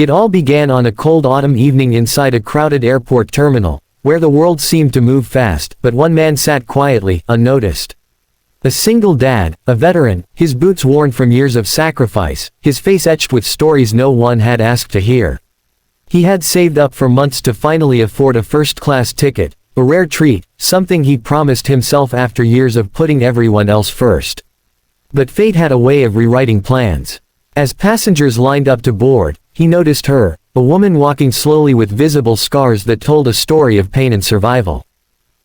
It all began on a cold autumn evening inside a crowded airport terminal, where the world seemed to move fast, but one man sat quietly, unnoticed. A single dad, a veteran, his boots worn from years of sacrifice, his face etched with stories no one had asked to hear. He had saved up for months to finally afford a first-class ticket, a rare treat, something he promised himself after years of putting everyone else first. But fate had a way of rewriting plans. As passengers lined up to board, he noticed her, a woman walking slowly with visible scars that told a story of pain and survival.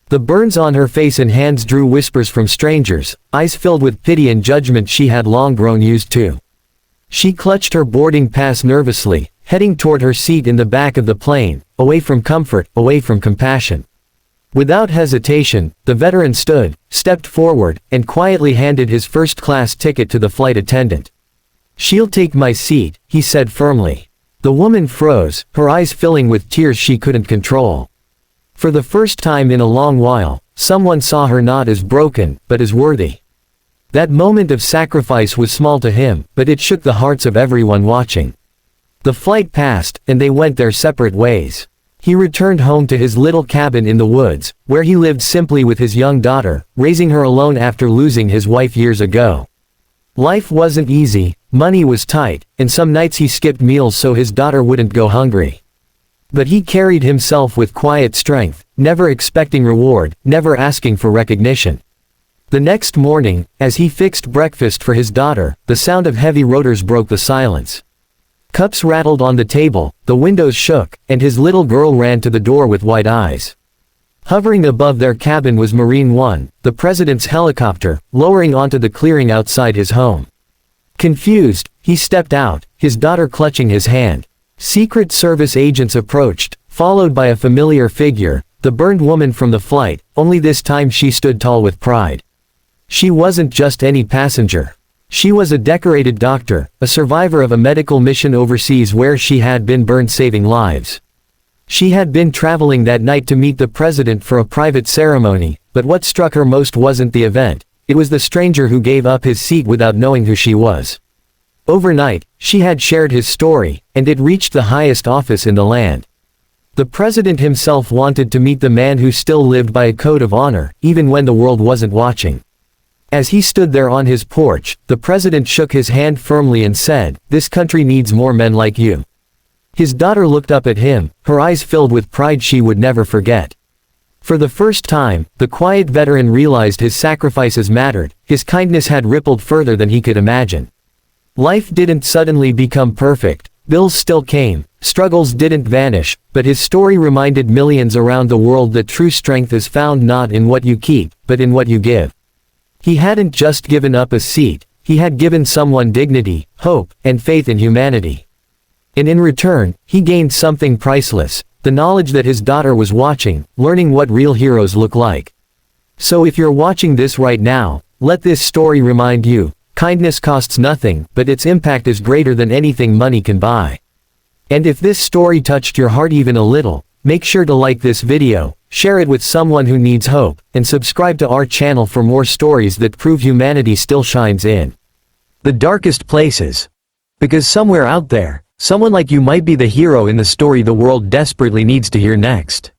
The burns on her face and hands drew whispers from strangers, eyes filled with pity and judgment she had long grown used to. She clutched her boarding pass nervously, heading toward her seat in the back of the plane, away from comfort, away from compassion. Without hesitation, the veteran stood, stepped forward, and quietly handed his first-class ticket to the flight attendant. "She'll take my seat," he said firmly. The woman froze, her eyes filling with tears she couldn't control. For the first time in a long while, someone saw her not as broken, but as worthy. That moment of sacrifice was small to him, but it shook the hearts of everyone watching. The flight passed, and they went their separate ways. He returned home to his little cabin in the woods, where he lived simply with his young daughter, raising her alone after losing his wife years ago. Life wasn't easy, money was tight, and some nights he skipped meals so his daughter wouldn't go hungry. But he carried himself with quiet strength, never expecting reward, never asking for recognition. The next morning, as he fixed breakfast for his daughter, the sound of heavy rotors broke the silence. Cups rattled on the table, the windows shook, and his little girl ran to the door with wide eyes. Hovering above their cabin was Marine One, the president's helicopter, lowering onto the clearing outside his home. Confused, he stepped out, his daughter clutching his hand. Secret Service agents approached, followed by a familiar figure, the burned woman from the flight, only this time she stood tall with pride. She wasn't just any passenger. She was a decorated doctor, a survivor of a medical mission overseas where she had been burned saving lives. She had been traveling that night to meet the president for a private ceremony, but what struck her most wasn't the event, it was the stranger who gave up his seat without knowing who she was. Overnight, she had shared his story, and it reached the highest office in the land. The president himself wanted to meet the man who still lived by a code of honor, even when the world wasn't watching. As he stood there on his porch, the president shook his hand firmly and said, "This country needs more men like you." His daughter looked up at him, her eyes filled with pride she would never forget. For the first time, the quiet veteran realized his sacrifices mattered, his kindness had rippled further than he could imagine. Life didn't suddenly become perfect, bills still came, struggles didn't vanish, but his story reminded millions around the world that true strength is found not in what you keep, but in what you give. He hadn't just given up a seat, he had given someone dignity, hope, and faith in humanity. And in return, he gained something priceless, the knowledge that his daughter was watching, learning what real heroes look like. So if you're watching this right now, let this story remind you, kindness costs nothing, but its impact is greater than anything money can buy. And if this story touched your heart even a little, make sure to like this video, share it with someone who needs hope, and subscribe to our channel for more stories that prove humanity still shines in the darkest places. Because somewhere out there, someone like you might be the hero in the story the world desperately needs to hear next.